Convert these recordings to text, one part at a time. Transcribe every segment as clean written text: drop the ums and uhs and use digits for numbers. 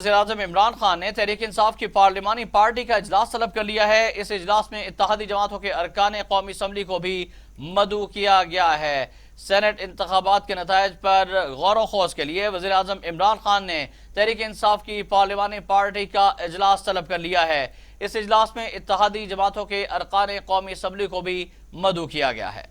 वज़ीर-ए-आज़म इमरान खान ने तहरीक इंसाफ की पार्लिमानी पार्टी का इजलास तलब कर लिया है। इस इजलास में इत्तेहादी जमातों के अरकान कौमी असम्बली को भी मदऊ किया गया है। सेनेट इंतखाबात के नताइज पर गौर खोज के लिए वज़ीर-ए-आज़म इमरान खान ने तहरीक इंसाफ की पार्लिमानी पार्टी का इजलास तलब कर लिया है। इस इजलास में इत्तेहादी जमातों के अरकान कौमी असम्बली को भी मदऊ किया गया है।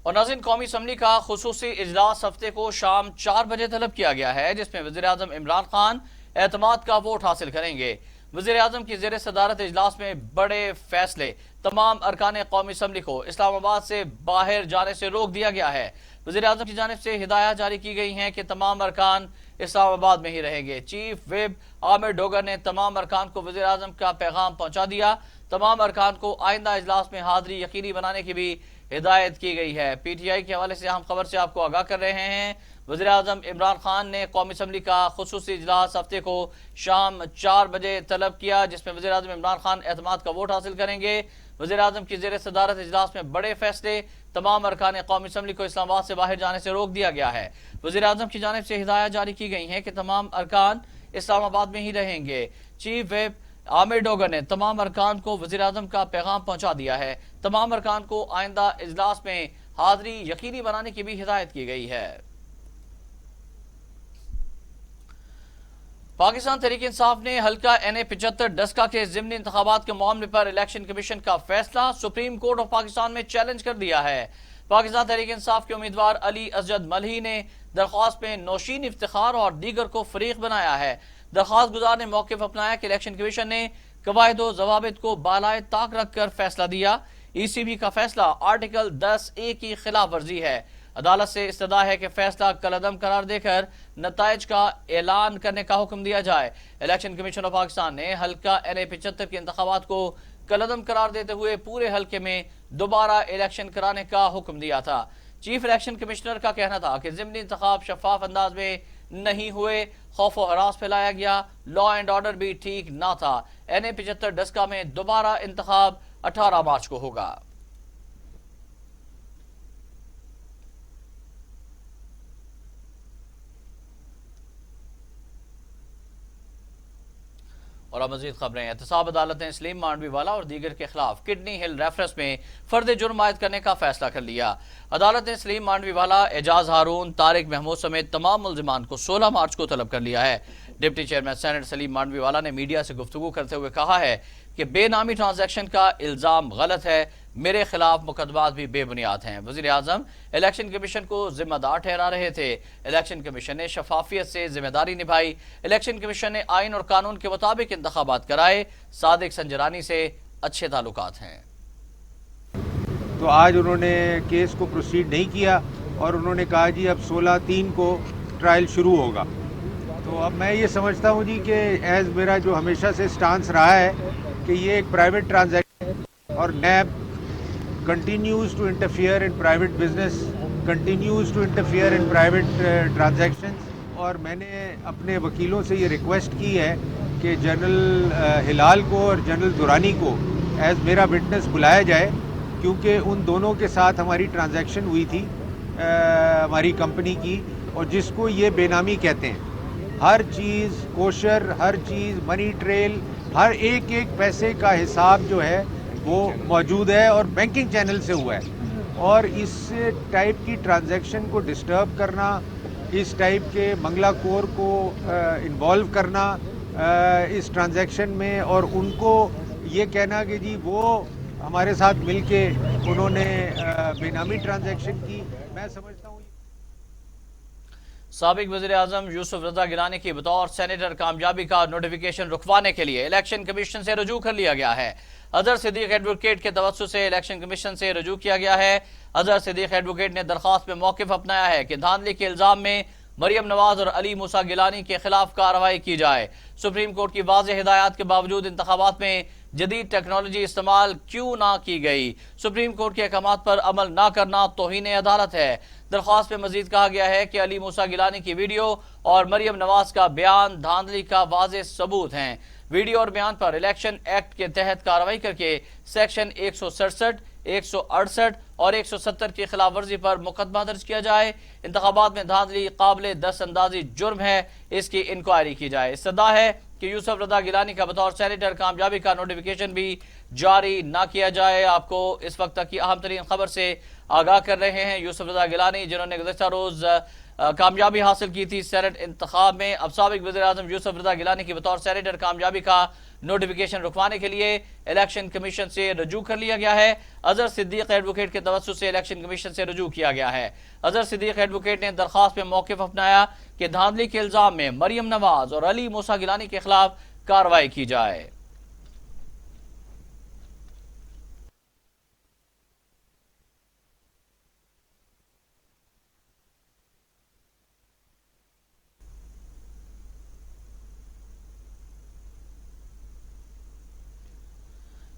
और नाज़रीन, कौमी असम्बली का खुसूसी इजलास हफ्ते को शाम 4 बजे तलब किया गया है, जिसमें वज़ीर-ए-आज़म इमरान खान एतमाद का वोट हासिल करेंगे। वज़ीर-ए-आज़म की ज़ेर सदारत इजलास में बड़े फैसले। तमाम अरकान कौमी असम्बली को इस्लामाबाद से बाहर जाने से रोक दिया गया है। वज़ीर-ए-आज़म की जानिब से हिदायत जारी की गई हैं कि तमाम अरकान इस्लामाबाद में ही रहेंगे। चीफ विप आमिर डोगर ने तमाम अरकान को वज़ीर-ए-आज़म का पैगाम पहुंचा दिया। तमाम अरकान को आइंदा इजलास में हाज़री यकीनी बनाने की भी हिदायत की गई है। पीटीआई के हवाले से हम खबर से आपको आगाह कर रहे हैं। वज़ीर-ए-आज़म इमरान खान ने कौमी असम्बली का खुसूसी इजलास हफ्ते को शाम 4 बजे तलब किया, जिसमें वज़ीर-ए-आज़म इमरान खान एतमाद का वोट हासिल करेंगे। वज़ीर-ए-आज़म की ज़ेर सदारत इजलास में बड़े फैसले। तमाम अरकान कौमी असम्बली को इस्लामाबाद से बाहर जाने से रोक दिया गया है। वज़ीर-ए-आज़म की जानिब से हिदायत जारी की गई हैं कि तमाम अरकान इस्लामाबाद में ही रहेंगे। चीफ विप आमिर डोगर ने तमाम अरकान को वज़ीर-ए-आज़म का पैगाम पहुंचा दिया है। तमाम अरकान को आइंदा इजलास में हाज़री यकीनी बनाने की भी हिदायत की गई है। पाकिस्तान तहरीक इंसाफ ने हल्का NA-75 डस्का के ज़िमनी इंतखाबात के मामले पर इलेक्शन कमीशन का फैसला सुप्रीम कोर्ट ऑफ पाकिस्तान में चैलेंज कर दिया है। पाकिस्तान तहरीक इंसाफ के उम्मीदवार अली असजद मलही ने दरख्वास्त में नौशीन इफ्तिखार और दीगर को फरीक बनाया है। दरख्वास्त गुजार ने मौक़िफ़ अपनाया कि इलेक्शन कमीशन ने कवायद व ज़वाबित को बालाए ताक रख कर फैसला दिया। ECB का फैसला आर्टिकल 10A की खिलाफ वर्जी है। अदालत से इस्तदा है कि फैसला कलअदम करार देकर नताइज का ऐलान करने का हुक्म दिया जाए। इलेक्शन कमीशन ऑफ पाकिस्तान ने हल्का NA-75 के इंतखाबात को कलअदम करार देते हुए पूरे हल्के में दोबारा इलेक्शन कराने का हुक्म दिया था। चीफ इलेक्शन कमिश्नर का कहना था कि ज़िमनी इंतखाब शफाफ अंदाज में नहीं हुए, खौफ व हरास फैलाया गया, लॉ एंड ऑर्डर भी ठीक ना था। NA-75 डस्का में दोबारा इंतखाब 18 मार्च को होगा। और अब मजीद खबरें। एहतसाब अदालत ने सलीम मांडवीवाला और दीगर के खिलाफ किडनी हिल रेफरेंस में फर्द जुर्म आयद करने का फैसला कर लिया। अदालत ने सलीम मांडवीवाला, एजाज हारून, तारिक महमूद समेत तमाम मुल्जिमान को 16 मार्च को तलब कर लिया है। Deputy chairman senate Saleem Mandviwala ने मीडिया से गुफ्तगू करते हुए कहा है कि बेनामी ट्रांजैक्शन का इल्जाम गलत है, मेरे खिलाफ मुकदमात भी बेबुनियाद हैं। वज़ीर-ए-आज़म इलेक्शन कमीशन को जिम्मेदार ठहरा रहे थे। इलेक्शन कमीशन ने शफाफियत से जिम्मेदारी निभाई। इलेक्शन कमीशन ने आइन और कानून के मुताबिक इंतखाबात कराए। सादिक संजरानी से अच्छे ताल्लुकात हैं। तो आज उन्होंने केस को प्रोसीड नहीं किया और उन्होंने कहा जी अब 16/3 को ट्रायल शुरू होगा। तो अब मैं ये समझता हूँ जी कि एज मेरा जो हमेशा से स्टांस रहा है कि ये एक प्राइवेट ट्रांजैक्शन और NAB continues to interfere in private business, continues to interfere in private transactions। और मैंने अपने वकीलों से ये रिक्वेस्ट की है कि जनरल हिलाल को और जनरल दुरानी को एज मेरा विटनेस बुलाया जाए, क्योंकि उन दोनों के साथ हमारी ट्रांजैक्शन हुई थी हमारी कंपनी की, और जिसको ये बेनामी कहते हैं। हर चीज़ कोशर, हर चीज़ मनी ट्रेल, हर एक पैसे का हिसाब जो है वो मौजूद है और बैंकिंग चैनल से हुआ है। और इस टाइप की ट्रांजैक्शन को डिस्टर्ब करना, इस टाइप के मंगला कोर को इन्वॉल्व करना इस ट्रांजैक्शन में, और उनको ये कहना कि जी वो हमारे साथ मिलके उन्होंने बेनामी ट्रांजैक्शन की, मैं समझता हूँ। साबिक वज़ीर-ए-आज़म यूसुफ रज़ा गिलानी की बतौर सेनेटर कामयाबी का नोटिफिकेशन रुकवाने के लिए इलेक्शन कमीशन से रजू कर लिया गया है। अजहर सिद्दीक एडवोकेट के तवज्जुह से इलेक्शन कमीशन से रजू किया गया है। अजहर सिद्दीक एडवोकेट ने दरख्वास्त में मौक़िफ़ अपनाया है कि धांधली के इल्ज़ाम में मरियम नवाज और अली मूसा गिलानी के खिलाफ कार्रवाई की जाए। सुप्रीम कोर्ट की वाज़ेह हिदायत के बावजूद इंतखाबात में जदीद टेक्नोलॉजी इस्तेमाल क्यों ना की गई? सुप्रीम कोर्ट के अहकामात पर अमल ना करना तौहीन अदालत है। दरख्वास्त में मजीद कहा गया है कि अली मूसा गिलानी की वीडियो और मरियम नवाज का बयान धांधली का वाज़ेह सबूत हैं। वीडियो और बयान पर इलेक्शन एक्ट के तहत कार्रवाई करके सेक्शन 167, 168 اور 170 کی خلاف ورزی پر مقدمہ درج کیا جائے۔ انتخابات میں دھاندلی قابل دست اندازی جرم ہے، اس کی انکوائری کی جائے۔ استدعا ہے کہ یوسف رضا گیلانی کا بطور سینیٹر کامیابی کا نوٹیفیکیشن بھی جاری نہ کیا جائے۔ آپ کو اس وقت تک کی اہم ترین خبر سے آگاہ کر رہے ہیں۔ یوسف رضا گیلانی جنہوں نے گزشتہ روز کامیابی حاصل کی تھی سینٹ انتخاب میں، اب سابق وزیر اعظم یوسف رضا گیلانی کی بطور سینیٹر کامیابی کا نوٹیفیکیشن رکوانے کے لیے الیکشن کمیشن سے رجوع کر لیا گیا ہے۔ اظہر صدیق ایڈوکیٹ کے توسط سے الیکشن کمیشن سے رجوع کیا گیا ہے۔ اظہر صدیق ایڈوکیٹ نے درخواست میں موقف اپنایا کہ دھاندلی کے الزام میں مریم نواز اور علی موسیٰ گیلانی کے خلاف کارروائی کی جائے۔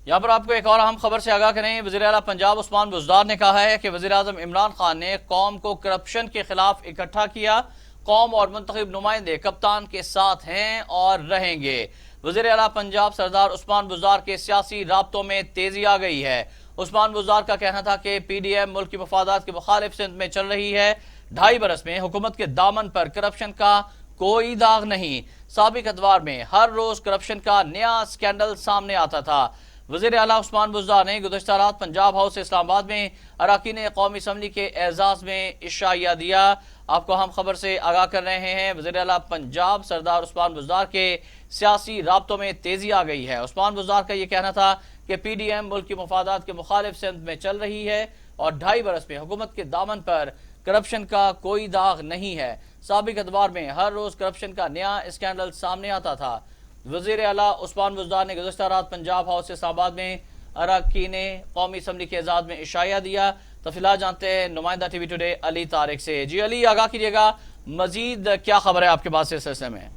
یہاں پر آپ کو ایک اور اہم خبر سے آگاہ کریں۔ وزیر اعلیٰ پنجاب عثمان بزدار نے کہا ہے کہ وزیر اعظم عمران خان نے قوم کو کرپشن کے خلاف اکٹھا کیا۔ قوم اور منتخب نمائندے کپتان کے ساتھ ہیں اور رہیں گے۔ وزیر اعلیٰ پنجاب سردار عثمان بزدار کے سیاسی رابطوں میں تیزی آ گئی ہے۔ عثمان بزدار کا کہنا تھا کہ پی ڈی ایم ملک کی مفادات کے مخالف سمت میں چل رہی ہے۔ 2.5 برس میں حکومت کے دامن پر کرپشن کا کوئی داغ نہیں۔ سابق ادوار میں ہر روز کرپشن کا نیا سکینڈل سامنے آتا تھا۔ وزیر اعلیٰ عثمان بزدار نے گزشتہ رات پنجاب ہاؤس اسلام آباد میں اراکین قومی اسمبلی کے اعزاز میں عشائیہ دیا۔ آپ کو ہم خبر سے آگاہ کر رہے ہیں۔ وزیر اعلیٰ پنجاب سردار عثمان بزدار کے سیاسی رابطوں میں تیزی آ گئی ہے۔ عثمان بزدار کا یہ کہنا تھا کہ پی ڈی ایم ملک کی مفادات کے مخالف سمت میں چل رہی ہے اور 2.5 برس میں حکومت کے دامن پر کرپشن کا کوئی داغ نہیں ہے۔ سابق ادوار میں ہر روز کرپشن کا نیا اسکینڈل سامنے آتا تھا۔ وزیر اعلیٰ عثمان بزدار نے گزشتہ رات پنجاب ہاؤس اسلام آباد میں اراکین قومی اسمبلی کے اعزاز میں عشائیہ دیا۔ تفصیلات جانتے ہیں نمائندہ ٹی وی ٹوڈے علی طارق سے۔ جی علی، آگاہ کیجیے گا، مزید کیا خبر ہے آپ کے پاس اس سلسلے میں؟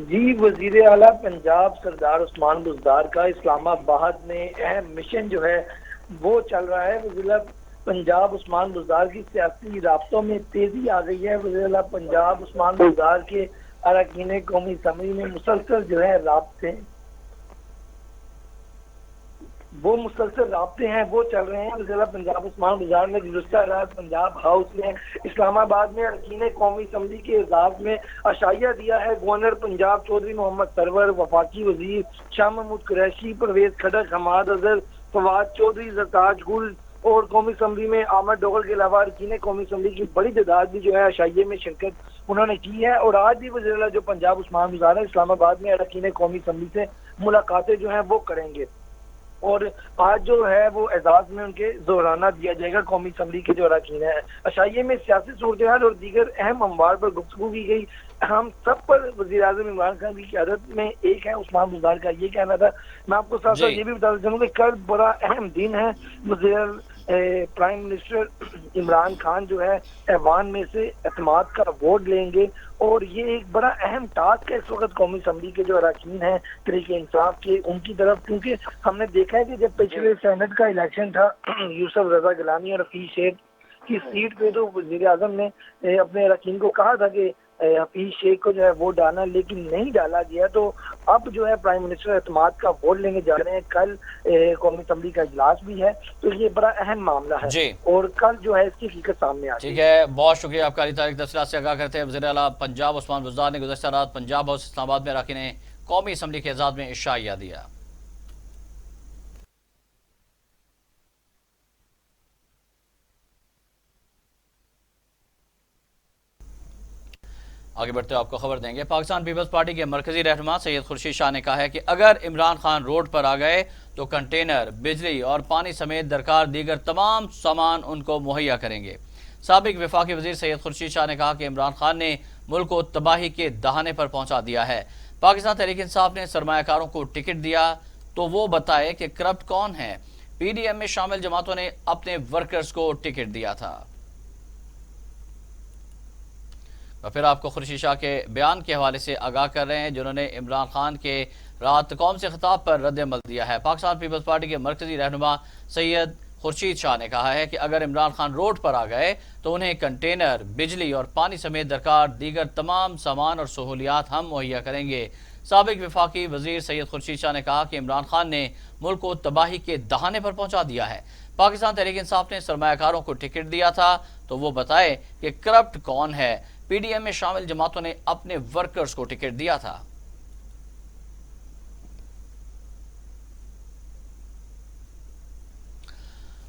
جی، وزیر اعلیٰ پنجاب سردار عثمان بزدار کا اسلام آباد میں اہم مشن جو ہے وہ چل رہا ہے۔ وزیر اعلیٰ پنجاب عثمان بزدار کی سیاسی رابطوں میں تیزی آ گئی ہے۔ وزیر اعلیٰ پنجاب عثمان بزدار کے اراکین قومی اسمبلی میں مسلسل جو ہے رابطے ہیں وہ چل رہے ہیں۔ وزیر اعلیٰ پنجاب عثمان بزدار نے گزشتہ رات پنجاب ہاؤس میں اسلام آباد میں اراکین قومی اسمبلی کے اعزاز میں عشائیہ دیا ہے۔ گورنر پنجاب چودھری محمد سرور، وفاقی وزیر شاہ محمود قریشی، پرویز کھٹک، حماد اظہر، فواد چودھری، زرتاج گل اور قومی اسمبلی میں احمد ڈوگل کے علاوہ اراکین قومی اسمبلی کی بڑی تعداد بھی جو ہے عشائیے میں شرکت انہوں نے کی ہے۔ اور آج بھی وزیر اعلیٰ جو پنجاب عثمان بزدار ہے اسلام آباد میں اراکین قومی اسمبلی سے ملاقاتیں جو ہیں وہ کریں گے اور آج جو ہے وہ اعزاز میں ان کے زہرانہ دیا جائے گا قومی اسمبلی کے جو اراکین ہیں۔ عشائیے میں سیاسی صورتحال اور دیگر اہم امور پر گفتگو کی گئی۔ ہم سب پر وزیر اعظم عمران خان کی قیادت میں ایک ہے عثمان بزدار کا یہ کہنا تھا۔ میں آپ کو ساتھ ساتھ یہ بھی بتا چاہوں کہ کل بڑا اہم دن ہے۔ وزیر پرائم منسٹر عمران خان جو ہے ایوان میں سے اعتماد کا ووٹ لیں گے اور یہ ایک بڑا اہم ٹاسک ہے اس وقت قومی اسمبلی کے جو اراکین ہیں تحریک انصاف کے ان کی طرف، کیونکہ ہم نے دیکھا ہے کہ جب پچھلے سینٹ کا الیکشن تھا یوسف رضا گیلانی اور حفیظ شیخ کی سیٹ پہ تو وزیر اعظم نے اپنے اراکین کو کہا تھا کہ حفیظ شیخ کو جو ہے ووٹ ڈالنا، لیکن نہیں ڈالا گیا۔ تو اب جو ہے پرائم منسٹر اعتماد کا ووٹ لینے جا رہے ہیں۔ کل قومی اسمبلی کا اجلاس بھی ہے تو یہ بڑا اہم معاملہ ہے جی، اور کل جو ہے اس کی حقیقت سامنے آ ٹھیک ہے، بہت شکریہ آپ کا علی طارق تفصیلات سے آگاہ کرتے ہیں۔ وزیر اعلیٰ پنجاب عثمان بزدار نے گزشتہ رات پنجاب ہاؤس اسلام آباد میں اراکین قومی اسمبلی کے اعزاز میں عشائیہ دیا۔ آگے بڑھتے ہوئے آپ کو خبر دیں گے، پاکستان پیپلز پارٹی کے مرکزی رہنما سید خورشید شاہ نے کہا ہے کہ اگر عمران خان روڈ پر آ گئے تو کنٹینر، بجلی اور پانی سمیت درکار دیگر تمام سامان ان کو مہیا کریں گے۔ سابق وفاقی وزیر سید خورشید شاہ نے کہا کہ عمران خان نے ملک کو تباہی کے دہانے پر پہنچا دیا ہے۔ پاکستان تحریک انصاف نے سرمایہ کاروں کو ٹکٹ دیا تو وہ بتائے کہ کرپٹ کون ہے۔ پی ڈی ایم میں شامل جماعتوں نے اپنے ورکرز کو ٹکٹ دیا تھا۔ اور پھر آپ کو خورشید شاہ کے بیان کے حوالے سے آگاہ کر رہے ہیں جنہوں نے عمران خان کے رات قوم سے خطاب پر رد عمل دیا ہے۔ پاکستان پیپلز پارٹی کے مرکزی رہنما سید خورشید شاہ نے کہا ہے کہ اگر عمران خان روڈ پر آ گئے تو انہیں کنٹینر، بجلی اور پانی سمیت درکار دیگر تمام سامان اور سہولیات ہم مہیا کریں گے۔ سابق وفاقی وزیر سید خورشید شاہ نے کہا کہ عمران خان نے ملک کو تباہی کے دہانے پر پہنچا دیا ہے۔ پاکستان تحریک انصاف نے سرمایہ کاروں کو ٹکٹ دیا تھا تو وہ بتائے کہ کرپٹ کون ہے۔ پی ڈی ایم میں شامل جماعتوں نے اپنے ورکرز کو ٹکٹ دیا تھا۔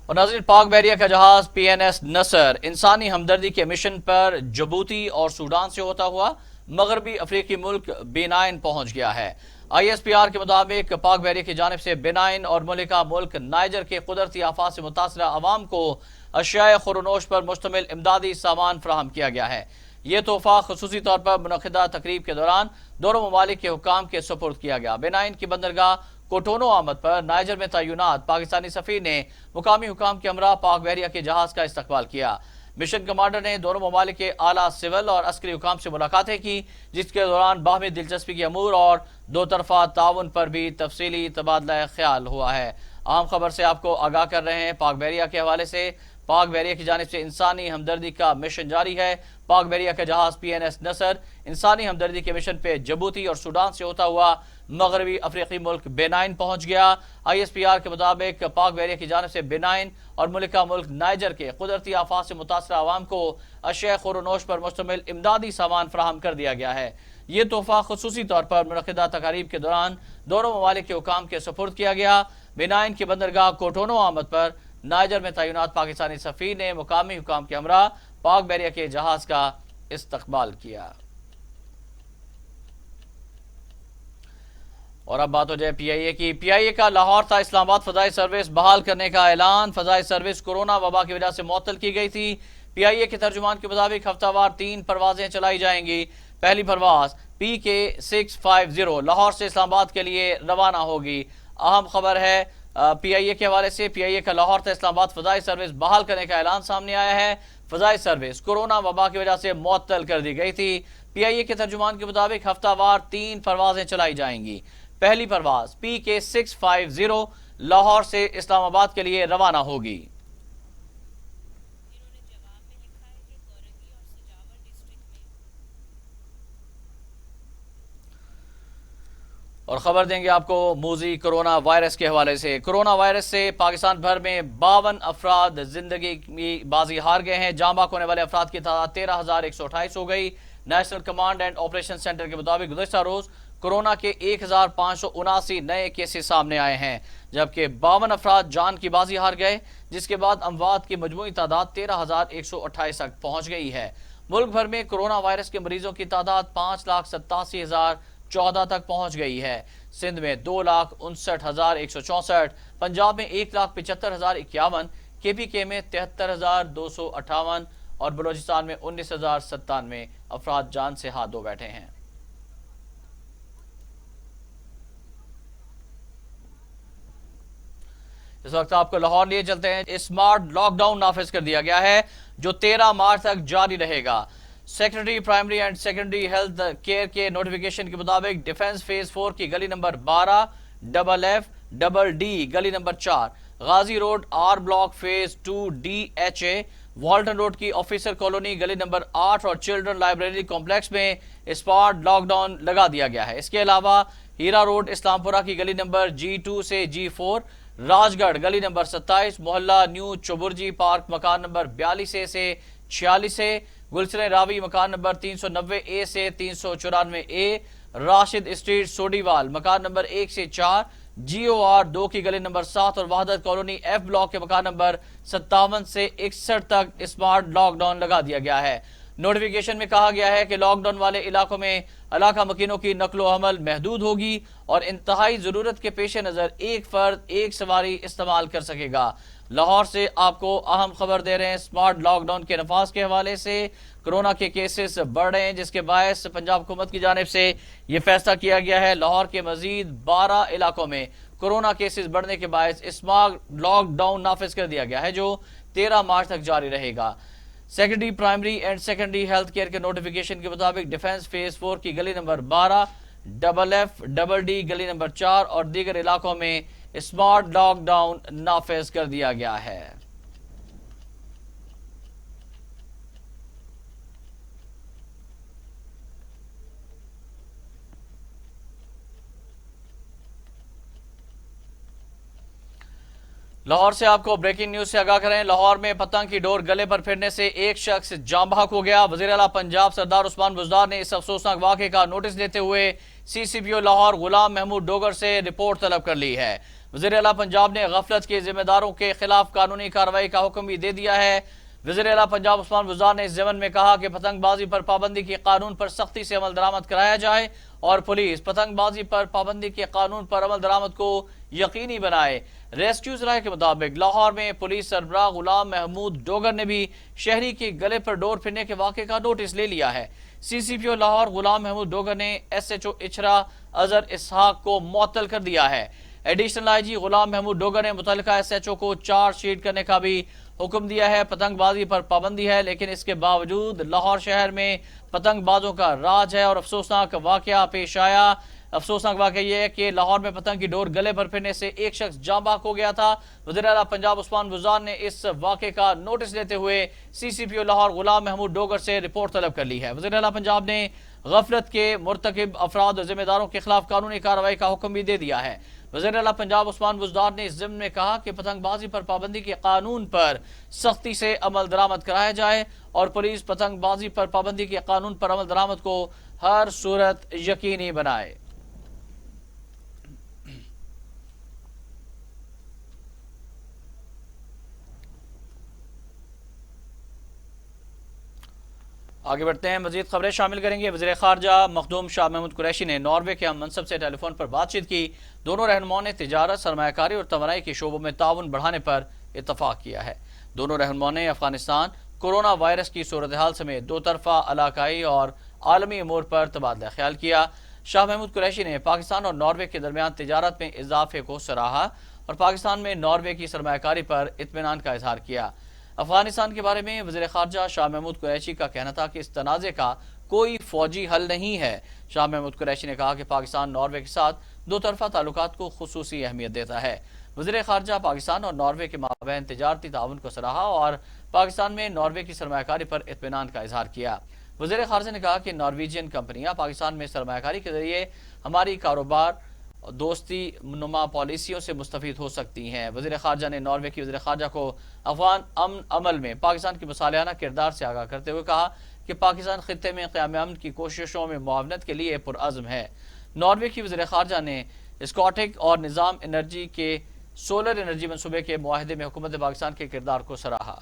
اور ناظرین، پاک بحریہ کا جہاز پی این ایس نصر انسانی ہمدردی کے مشن پر جبوتی اور سوڈان سے ہوتا ہوا مغربی افریقی ملک بینائن پہنچ گیا ہے۔ آئی ایس پی آر کے مطابق پاک بحریہ کی جانب سے بینائن اور ملکہ ملک نائجر کے قدرتی آفات سے متاثرہ عوام کو اشیاء خورونوش پر مشتمل امدادی سامان فراہم کیا گیا ہے۔ یہ تحفہ خصوصی طور پر منعقدہ تقریب کے دوران دونوں ممالک کے حکام کے سپرد کیا گیا۔ بینائن کی بندرگاہ کوٹونو آمد پر نائجر میں تعینات پاکستانی سفیر نے مقامی حکام کے ہمراہ پاک بحریہ کے جہاز کا استقبال کیا۔ مشن کمانڈر نے دونوں ممالک کے اعلیٰ سول اور عسکری حکام سے ملاقاتیں کی، جس کے دوران باہمی دلچسپی کے امور اور دو طرفہ تعاون پر بھی تفصیلی تبادلہ خیال ہوا ہے۔ عام خبر سے آپ کو آگاہ کر رہے ہیں۔ پاک بحریہ کے حوالے سے پاک بحریہ کی جانب سے انسانی ہمدردی کا مشن جاری ہے۔ پاک بحریہ کا جہاز پی این ایس نصر انسانی ہمدردی کے مشن پہ جبوتی اور سوڈان سے ہوتا ہوا مغربی افریقی ملک بینائن پہنچ گیا۔ آئی ایس پی آر کے مطابق پاک بحریہ کی جانب سے بینائن اور ملکہ ملک نائجر کے قدرتی آفات سے متاثرہ عوام کو اشیاء خورونوش پر مشتمل امدادی سامان فراہم کر دیا گیا ہے۔ یہ تحفہ خصوصی طور پر منعقدہ تقاریب کے دوران دونوں ممالک کے حکام کے سپرد کیا گیا۔ بینائن کی بندرگاہ کوٹونو آمد پر نائجر میں تعینات پاکستانی سفیر نے مقامی حکام کے ہمراہ پاک بحریہ کے جہاز کا استقبال کیا۔ اور اب بات ہو جائے پی آئی اے کی۔ پی آئی اے کا لاہور تا اسلام آباد فضائی سروس بحال کرنے کا اعلان۔ فضائی سروس کورونا وبا کی وجہ سے معطل کی گئی تھی۔ پی آئی اے کے ترجمان کے مطابق ہفتہ وار 3 پروازیں چلائی جائیں گی۔ پہلی پرواز پی کے 650 لاہور سے اسلام آباد کے لیے روانہ ہوگی۔ اہم خبر ہے پی آئی اے کے حوالے سے، پی آئی اے کا لاہور تا اسلام آباد فضائی سروس بحال کرنے کا اعلان سامنے آیا ہے۔ فضائی سروس کورونا وبا کی وجہ سے معطل کر دی گئی تھی۔ پی آئی اے کے ترجمان کے مطابق ہفتہ وار 3 پروازیں چلائی جائیں گی۔ پہلی پرواز پی کے 650 لاہور سے اسلام آباد کے لیے روانہ ہوگی۔ اور خبر دیں گے آپ کو موذی کرونا وائرس کے حوالے سے۔ کرونا وائرس سے پاکستان بھر میں 52 افراد زندگی کی بازی ہار گئے ہیں۔ جاں بحق ہونے والے افراد کی تعداد 13,128 ہو گئی۔ National command and operation centre کے مطابق گزشتہ روز کورونا کے 1,579 نئے کیسز سامنے آئے ہیں، جبکہ 52 افراد جان کی بازی ہار گئے، جس کے بعد اموات کی مجموعی تعداد 13,128 تک پہنچ گئی ہے۔ ملک بھر میں کرونا وائرس کے مریضوں کی تعداد 5,87,014 تک پہنچ گئی ہے۔ سندھ میں 2,59,164، پنجاب میں 1,75,051، کے پی کے میں 73,258 اور بلوچستان میں 19,097 افراد جان سے ہاتھ دھو بیٹھے ہیں۔ اس وقت آپ کو لاہور لیے چلتے ہیں۔ اسمارٹ لاک ڈاؤن نافذ کر دیا گیا ہے جو 13 مارچ تک جاری رہے گا۔ Secretary primary and secondary health care کے نوٹیفیکیشن کے مطابق ڈیفنس فیز 4 کی گلی number 12 double F double D گلی number 4 Ghazi road R block phase 2 D H A Walton road کی آفیسر کالونی گلی نمبر 8 اور چلڈرن لائبریری کمپلیکس میں اسمارٹ لاک ڈاؤن لگا دیا گیا ہے۔ اس کے علاوہ ہیرا روڈ اسلام پورہ کی گلی نمبر G2 سے G4، راج گڑھ گلی نمبر 27، محلہ نیو چوبرجی پارک مکان نمبر 42 سے 46، گلشن راوی مکان نمبر 390 اے سے 394 اے، راشد اسٹریٹ سوڈیوال مکان نمبر 1 سے 4، GOR 2 کی گلی نمبر 7 اور وحدت کالونی ایف بلاک کے مکان نمبر 57 سے 61 تک اسمارٹ لاک ڈاؤن لگا دیا گیا ہے۔ نوٹیفیکیشن میں کہا گیا ہے کہ لاک ڈاؤن والے علاقوں میں علاقہ مکینوں کی نقل و حمل محدود ہوگی اور انتہائی ضرورت کے پیش نظر ایک فرد ایک سواری استعمال کر سکے گا۔ لاہور سے آپ کو اہم خبر دے رہے ہیں اسمارٹ لاک ڈاؤن کے نفاذ کے حوالے سے۔ کرونا کے کیسز بڑھ رہے ہیں، جس کے باعث پنجاب حکومت کی جانب سے یہ فیصلہ کیا گیا ہے۔ لاہور کے مزید 12 علاقوں میں کرونا کیسز بڑھنے کے باعث اسمارٹ لاک ڈاؤن نافذ کر دیا گیا ہے جو 13 مارچ تک جاری رہے گا۔ Secretary primary and secondary health care کے نوٹیفیکیشن کے مطابق ڈیفنس فیز 4 کی گلی number 12 double F double D گلی نمبر 4 اور دیگر علاقوں میں اسمارٹ لاک ڈاؤن نافذ کر دیا گیا ہے۔ लाहौर से आपको ब्रेकिंग न्यूज से आगाह करें। लाहौर में पतंग की डोर गले पर फिरने से एक शख्स जाँ बहक हो गया। वज़ीर आला पंजाब सरदार उस्मान बुज़दार ने इस अफसोसनाक वाक़े का नोटिस लेते हुए CCPO लाहौर गुलाम महमूद डोगर से रिपोर्ट तलब कर ली है। वज़ीर आला पंजाब ने गफलत के जिम्मेदारों के खिलाफ कानूनी कार्रवाई का हुक्म भी दे दिया है। वज़ीर आला पंजाब उस्मान बुज़दार ने इस ज़मन में कहा कि पतंगबाजी पर पाबंदी के कानून पर सख्ती से अमल दरामद कराया जाए और पुलिस पतंगबाजी पर पाबंदी के कानून पर अमल दरामद को यकीनी बनाए। रेस्क्यू ज़राए के मुताबिक लाहौर में पुलिस सरबराह गुलाम महमूद डोगर ने भी शहरी के गले पर डोर फिरने के वाक़े का नोटिस ले लिया है। CCPO लाहौर गुलाम महमूद डोगर ने SHO इचरा अजहर इसहाक को मुअत्तल कर दिया है। एडिशनल IG गुलाम महमूद डोगर ने मुतल्लिका SHO को चार्जशीट करने का भी हुक्म दिया है। पतंगबाजी पर पाबंदी है, लेकिन इसके बावजूद लाहौर शहर में पतंगबाजों का राज है और अफसोसनाक वाक़या पेश आया। अफसोसनाक वाक़या यह है कि लाहौर में पतंग की डोर गले पर फिरने से एक शख्स जाँ बहक हो गया था। वज़ीर आला पंजाब उस्मान बुज़दार ने इस वाक़े का नोटिस लेते हुए CCPO लाहौर गुलाम महमूद डोगर से रिपोर्ट तलब कर ली है। वज़ीर आला पंजाब ने गफलत के मुर्तकिब अफराद और जिम्मेदारों के खिलाफ कानूनी कार्रवाई का हुक्म भी दे दिया है। वज़ीर आला पंजाब उस्मान बुज़दार ने इस ज़िम्न में कहा कि पतंगबाजी पर पाबंदी के कानून पर सख्ती से अमल दरामद कराया जाए और पुलिस पतंगबाजी पर पाबंदी के कानून पर अमल दरामद को हर सूरत यकीनी बनाए। आगे बढ़ते हैं, मजीद खबरें शामिल करेंगे। वज़ीर ख़ारजा मखदूम शाह महमूद कुरैशी ने नॉर्वे के हम मनसब से टेलीफोन पर बातचीत की। दोनों रहनुमाओं ने तिजारत, सरमायाकारी और तवानाई के शोबों में ताउन बढ़ाने पर इत्तफाक किया है। दोनों रहनुमाओं ने अफगानिस्तान, कोरोना वायरस की सूरत हाल समेत दो तरफा इलाकाई और आलमी अमूर पर तबादला ख्याल किया। शाह महमूद कुरैशी ने पाकिस्तान और नॉर्वे के दरमियान तिजारत में इजाफे को सराहा और पाकिस्तान में नॉर्वे की सरमायाकारी पर इत्मीनान का इजहार किया। अफगानिस्तान के बारे में वज़ीर ख़ारजा शाह महमूद कुरैशी का कहना था कि इस तनाज़े का कोई फौजी हल नहीं है। शाह महमूद कुरैशी ने कहा कि पाकिस्तान नॉर्वे के साथ दो तरफा ताल्लुकात को खुसूसी अहमियत देता है। वज़ीर ख़ारजा पाकिस्तान और नॉर्वे के माबैन तिजारती ताउन को सराहा और पाकिस्तान में नॉर्वे की सरमायाकारी पर इत्मीनान का इजहार किया। वज़ीर ख़ारजा ने कहा कि नॉर्वेजियन कंपनियां पाकिस्तान में सरमायाकारी के जरिए हमारी कारोबार दोस्ती नुमा पॉलिसियों से मुस्तफ़ीद हो सकती हैं। वज़ीर ख़ारजा ने नॉर्वे की वज़ीर ख़ारजा को अफ़गान अमन अमल में पाकिस्तान के मसालियाना किरदार से आगाह करते हुए कहा कि पाकिस्तान ख़ित्ते में क़याम अमन की कोशिशों में मुआवनत के लिए पुरअज़्म है। नॉर्वे की वज़ीर ख़ारजा ने स्कॉटिक और निज़ाम एनर्जी के सोलर एनर्जी मनसूबे के मुआहदे में हुकूमत पाकिस्तान के किरदार को सराहा।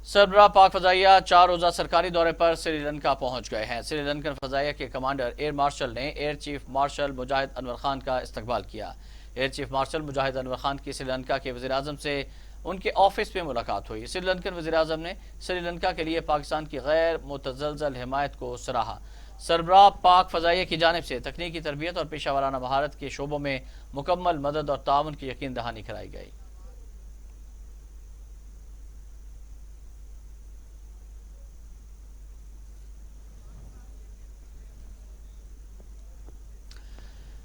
सरबराह पाक फ़ज़ाइया 4 रोज़ा सरकारी दौरे पर श्रीलंका पहुंच गए हैं। श्रीलंकन फ़ज़ाइया के कमांडर एयर मार्शल ने एयर चीफ मार्शल मुजाहिद अनवर खान का इस्तकबाल किया। एयर चीफ मार्शल मुजाहिद अनवर खान की श्रीलंका के वज़ीर आज़म से उनके ऑफिस में मुलाकात हुई। श्रीलंकन वज़ीर आज़म ने श्रीलंका के लिए पाकिस्तान की गैर मुतज़लज़ल हिमायत को सराहा। सरबराह पाक फ़ज़ाइया की जानिब से तकनीकी तरबियत और पेशा वाराना महारत के शोबों में मुकम्मल मदद और ताउन की यकीन दहानी कराई गई।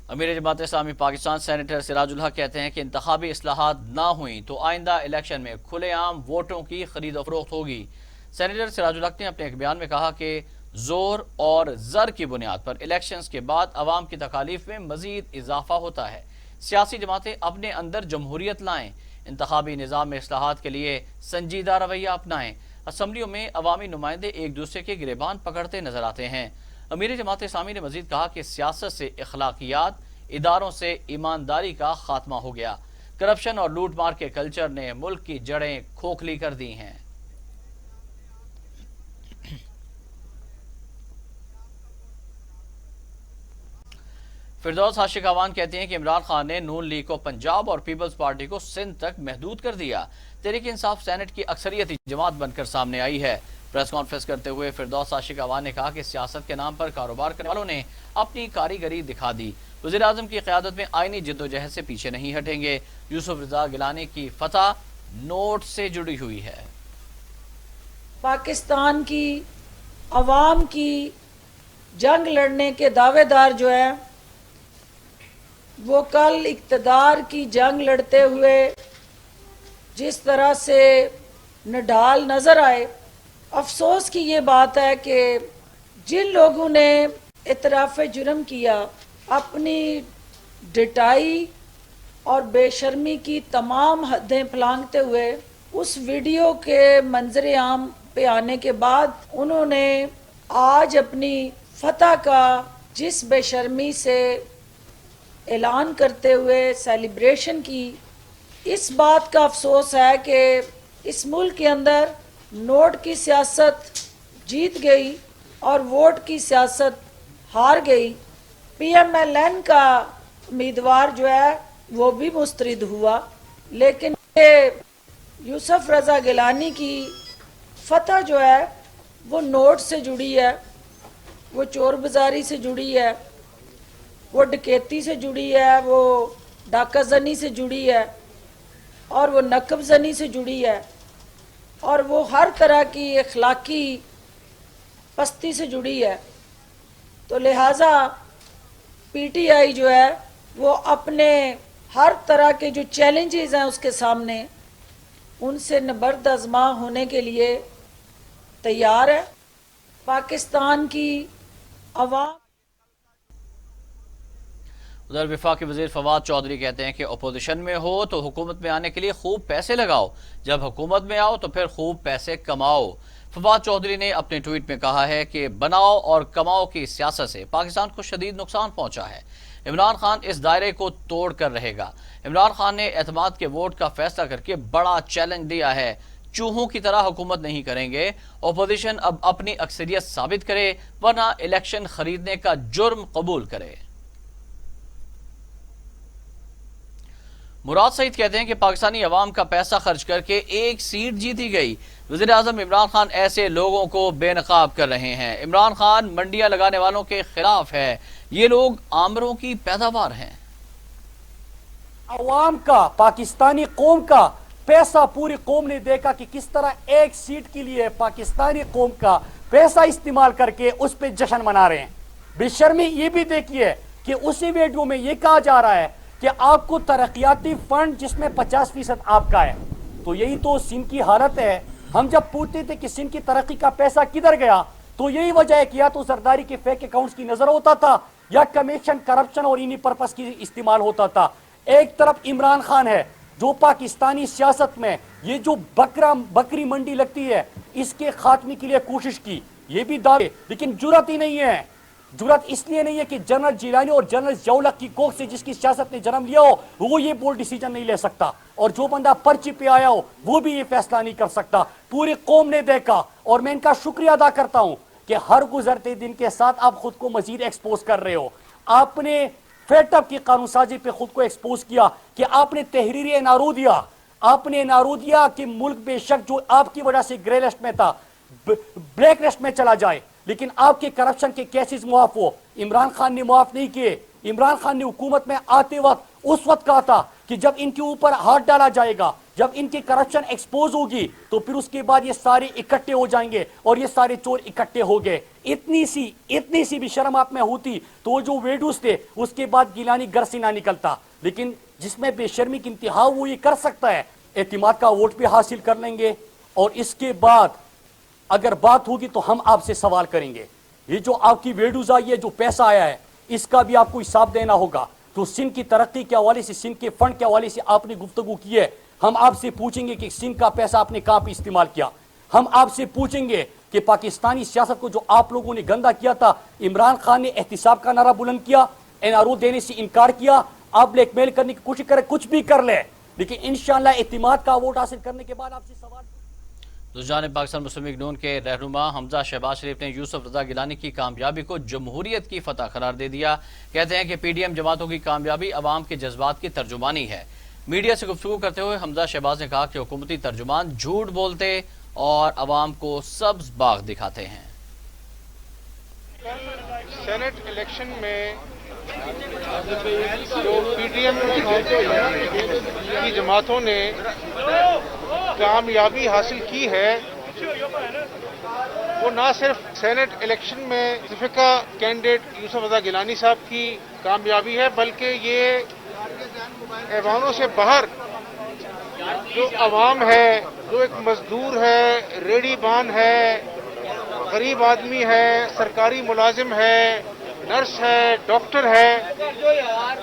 अमीर जमात इस्लामी पाकिस्तान सेनेटर सिराजुल हक कहते हैं कि इंतखाबी इस्लाहात ना हुई तो आइंदा इलेक्शन में खुलेआम वोटों की खरीद फरोख्त होगी। सेनेटर सिराजुल हक ने अपने एक बयान में कहा कि जोर और जर की बुनियाद पर इलेक्शंस के बाद अवाम की तकालीफ में मजीद इजाफा होता है। सियासी जमातें अपने अंदर जमहूरियत लाएं, इंतखाबी निज़ाम में इस्लाहात के लिए संजीदा रवैया अपनाएं। असम्बलियों में अवामी नुमाइंदे एक दूसरे के गिरेबान पकड़ते नजर आते हैं। अमीर जमात इस्लामी ने मजीद कहा कि सियासत से अखलाकियात, इदारों से ईमानदारी का खात्मा हो गया। करप्शन और लूट मार के कल्चर ने मुल्क की जड़ें खोखली कर दी हैं। फिरदौस आशिक अवान कहते हैं कि इमरान खान ने नून लीग को पंजाब और पीपल्स पार्टी को सिंध तक महदूद कर दिया। तहरीक इंसाफ सेनेट की अक्सरियती जमात बनकर सामने आई है। प्रेस कॉन्फ्रेंस करते हुए फिरदौस आशिक अवान ने कहा कि सियासत के नाम पर कारोबार करने वालों ने अपनी कारीगरी दिखा दी। वज़ीर आज़म की क़यादत में आईनी जिद्दोजहद से पीछे नहीं हटेंगे। यूसुफ रज़ा गिलानी की फतह नोट से जुड़ी हुई है। पाकिस्तान की अवाम की जंग लड़ने के दावेदार जो है वो कल इक़्तिदार की जंग लड़ते हुए जिस तरह से निढाल नजर आए, अफसोस की ये बात है कि जिन लोगों ने इतराफ़ जुर्म किया, अपनी डिटाई और बेशर्मी की तमाम हदें फलांगते हुए उस वीडियो के मंजर आम पे आने के बाद उन्होंने आज अपनी फतह का जिस बेशर्मी से ऐलान करते हुए सेलिब्रेशन की, इस बात का अफसोस है कि इस मुल्क के अंदर नोट की सियासत जीत गई और वोट की सियासत हार गई। PMLN का उम्मीदवार जो है वो भी मुस्तरद हुआ, लेकिन यूसुफ रज़ा गिलानी की फतह जो है वो नोट से जुड़ी है, वो चोर बाजारी से जुड़ी है, वो डकैती से जुड़ी है, वो डाका जनी से जुड़ी है और वो नकब जनी से जुड़ी है और वो हर तरह की अखलाकी पस्ती से जुड़ी है। तो लिहाजा PTI जो है वो अपने हर तरह के जो चैलेंजेस हैं उसके सामने उनसे नबर्द आज़मा होने के लिए तैयार है। पाकिस्तान की अवाम। उधर वफाकी वज़ीर फवाद चौधरी कहते हैं कि अपोजिशन में हो तो हुकूमत में आने के लिए खूब पैसे लगाओ, जब हुकूमत में आओ तो फिर खूब पैसे कमाओ। फवाद चौधरी ने अपने ट्वीट में कहा है कि बनाओ और कमाओ की सियासत से पाकिस्तान को शदीद नुकसान पहुंचा है। इमरान खान इस दायरे को तोड़ कर रहेगा। इमरान खान ने एतमाद के वोट का फैसला करके बड़ा चैलेंज दिया है, चूहों की तरह हुकूमत नहीं करेंगे। अपोजिशन अब अपनी अक्सरियत साबित करे वरना इलेक्शन खरीदने का जुर्म कबूल करे। मुराद सईद कहते हैं कि पाकिस्तानी अवाम का पैसा खर्च करके एक सीट जीती गई। वज़ीर आज़म इमरान खान ऐसे लोगों को बेनकाब कर रहे हैं। इमरान खान मंडियां लगाने वालों के खिलाफ है, ये लोग आमरों की पैदावार हैं। अवाम का, पाकिस्तानी कौम का पैसा पूरी कौम ने देखा कि किस तरह एक सीट के लिए पाकिस्तानी कौम का पैसा इस्तेमाल करके उस पर जश्न मना रहे हैं। बेशर्मी ये भी देखिए कि उसी वीडियो में ये कहा जा रहा है कि आपको तरक्याती फंड जिसमें 50% आपका है। तो यही तो सिंध की हालत है। हम जब पूछते थे कि सिंध की तरक्की का पैसा किधर गया तो यही वजह है कि या तो सरदारी के फेक अकाउंट्स की नजर होता था या कमीशन, करप्शन और इन्हीं पर्पस की इस्तेमाल होता था। एक तरफ इमरान खान है जो पाकिस्तानी सियासत में ये जो बकरी मंडी लगती है इसके खात्मे के लिए कोशिश की, ये भी दावे, लेकिन जुर्रत ही नहीं है। जुर्रत इसलिए नहीं है कि जनरल जिलानी और जनरल जौलक की कोख से जिसकी सियासत ने जन्म लिया हो वो ये बोल्ड डिसीजन नहीं ले सकता, और जो बंदा पर्ची पे आया हो वो भी ये फैसला नहीं कर सकता। पूरी कौम ने देखा और मैं इनका शुक्रिया अदा करता हूं कि हर गुजरते दिन के साथ आप खुद को मजीद एक्सपोज कर रहे हो। आपने फेटअप की कानून साजी पे खुद को एक्सपोज किया कि आपने तहरीर नारूदिया, आपने नारूदिया कि मुल्क बेशक जो आपकी वजह से ग्रे लिस्ट में था ब्लैक लिस्ट में चला जाए, लेकिन आपके करप्शन के केसेस मुआफ हो। इमरान खान ने मुआफ नहीं किए। इमरान खान ने हुकूमत में आते वक्त उस वक्त कहा था कि जब इनके ऊपर हाथ डाला जाएगा, जब इनकी करप्शन एक्सपोज होगी तो फिर उसके बाद ये सारे इकट्ठे हो जाएंगे, और ये सारे चोर इकट्ठे हो गए। इतनी सी भी शर्म आप में होती तो जो वेडूस थे उसके बाद गिलानी घर से ना निकलता, लेकिन जिसमें बेशर्मी की इंतहा वो ये कर सकता है। एतमाद का वोट भी हासिल कर लेंगे और इसके बाद अगर बात होगी तो हम आपसे सवाल करेंगे। ये जो आपकी वेडूज आई है, जो पैसा आया है, इसका भी आपको हिसाब देना होगा। तो सिंध की तरक्की के हवाले से, सिंध के फंड के हवाले से आपने गुफ्तगू की है, हम आपसे पूछेंगे कि सिंध का पैसा आपने कहां पे इस्तेमाल किया। हम आपसे पूछेंगे कि पाकिस्तानी सियासत को जो आप लोगों ने गंदा किया था, इमरान खान ने एहतिसाब का नारा बुलंद किया, NRO देने से इनकार किया, आप ब्लैकमेल करने की कोशिश करें, कुछ भी कर ले, लेकिन इंशाअल्लाह एतमाद का वोट हासिल करने के बाद आपसे सवाल। दूसरी जानिब पाकिस्तान मुस्लिम लीग नून के रहनुमा हमजा शहबाज शरीफ ने यूसुफ रजा गिलानी की कामयाबी को जमहूरियत की फतह करार दे दिया। कहते हैं कि PDM जमातों की कामयाबी अवाम के जज्बात की तर्जुमानी है। मीडिया से गुफ्तगू करते हुए हमजा शहबाज ने कहा कि हुकूमती तर्जुमान झूठ बोलते और अवाम को सब्ज बाग दिखाते हैं। सेनेट इलेक्शन में जो PDM की जमातों ने कामयाबी हासिल की है, वो ना सिर्फ सेनेट इलेक्शन में इत्तेफाका कैंडिडेट यूसुफ रजा गिलानी साहब की कामयाबी है, बल्कि ये ऐवानों से बाहर जो अवाम है, जो एक मजदूर है, रेडी बान है, गरीब आदमी है, सरकारी मुलाजिम है, نرس ہے, ڈاکٹر ہے,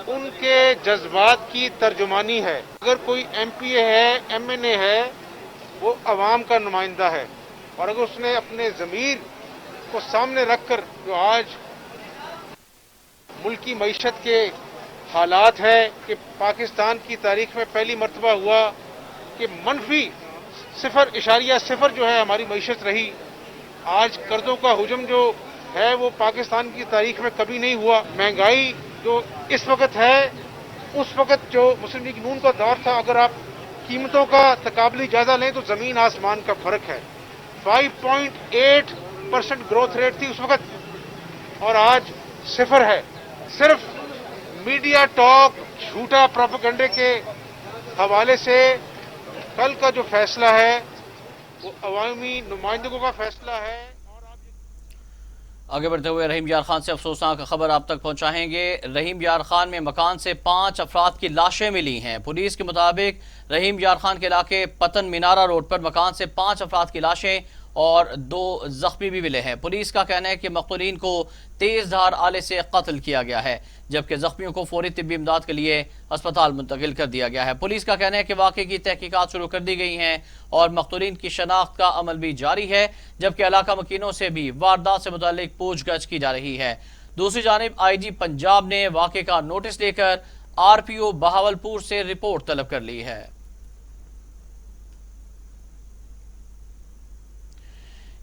ان کے جذبات کی ترجمانی ہے. اگر کوئی ایم پی اے ہے, ایم این اے ہے, وہ عوام کا نمائندہ ہے, اور اگر اس نے اپنے ضمیر کو سامنے رکھ کر جو آج ملکی معیشت کے حالات ہے کہ پاکستان کی تاریخ میں پہلی مرتبہ ہوا کہ منفی 0.0 جو ہے ہماری معیشت رہی. آج قرضوں کا حجم جو ہے وہ پاکستان کی تاریخ میں کبھی نہیں ہوا. مہنگائی جو اس وقت ہے, اس وقت جو مسلم لیگ نون کا دور تھا, اگر آپ قیمتوں کا تقابلی جائزہ لیں تو زمین آسمان کا فرق ہے. 5.8% گروتھ ریٹ تھی اس وقت, اور آج 0 ہے. صرف میڈیا ٹاک, جھوٹا پروپیگنڈے کے حوالے سے کل کا جو فیصلہ ہے وہ عوامی نمائندگوں کا فیصلہ ہے. آگے بڑھتے ہوئے رحیم یار خان سے افسوسناک خبر آپ تک پہنچائیں گے. رحیم یار خان میں مکان سے 5 افراد کی لاشیں ملی ہیں. پولیس کے مطابق رحیم یار خان کے علاقے پتن مینارہ روڈ پر مکان سے 5 افراد کی لاشیں اور 2 زخمی بھی ملے ہیں. پولیس کا کہنا ہے کہ مقتولین کو تیز دھار آلے سے قتل کیا گیا ہے, جبکہ زخمیوں کو فوری طبی امداد کے لیے اسپتال منتقل کر دیا گیا ہے. پولیس کا کہنا ہے کہ واقعے کی تحقیقات شروع کر دی گئی ہیں اور مقتولین کی شناخت کا عمل بھی جاری ہے, جبکہ علاقہ مکینوں سے بھی واردات سے متعلق پوچھ گچھ کی جا رہی ہے. دوسری جانب آئی جی پنجاب نے واقعے کا نوٹس لے کر آر پی او بہاولپور سے رپورٹ طلب کر لی ہے.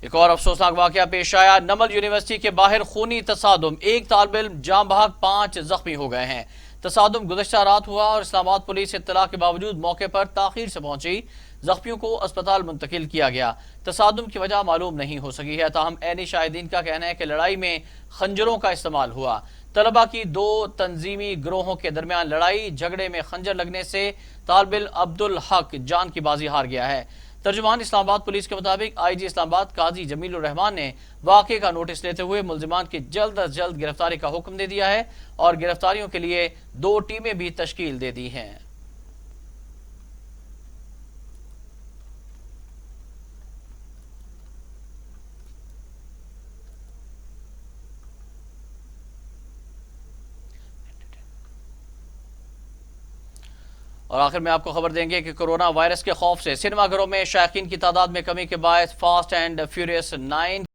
ایک اور افسوسناک واقعہ پیش آیا. نمل یونیورسٹی کے باہر خونی تصادم, ایک طالب علم جاں بحق, 5 زخمی ہو گئے ہیں. تصادم گزشتہ رات ہوا اور اسلام آباد پولیس اطلاع کے باوجود موقع پر تاخیر سے پہنچی. زخمیوں کو اسپتال منتقل کیا گیا. تصادم کی وجہ معلوم نہیں ہو سکی ہے, تاہم عینی شاہدین کا کہنا ہے کہ لڑائی میں خنجروں کا استعمال ہوا. طلبہ کی 2 تنظیمی گروہوں کے درمیان لڑائی جھگڑے میں خنجر لگنے سے طالب علم عبدالحق جان کی بازی ہار گیا ہے. ترجمان اسلام آباد پولیس کے مطابق آئی جی اسلام آباد قاضی جمیل الرحمان نے واقعے کا نوٹس لیتے ہوئے ملزمان کی جلد از جلد گرفتاری کا حکم دے دیا ہے اور گرفتاریوں کے لیے 2 ٹیمیں بھی تشکیل دے دی ہیں. اور آخر میں آپ کو خبر دیں گے کہ کورونا وائرس کے خوف سے سنیما گھروں میں شائقین کی تعداد میں کمی کے باعث فاسٹ اینڈ فیوریس 9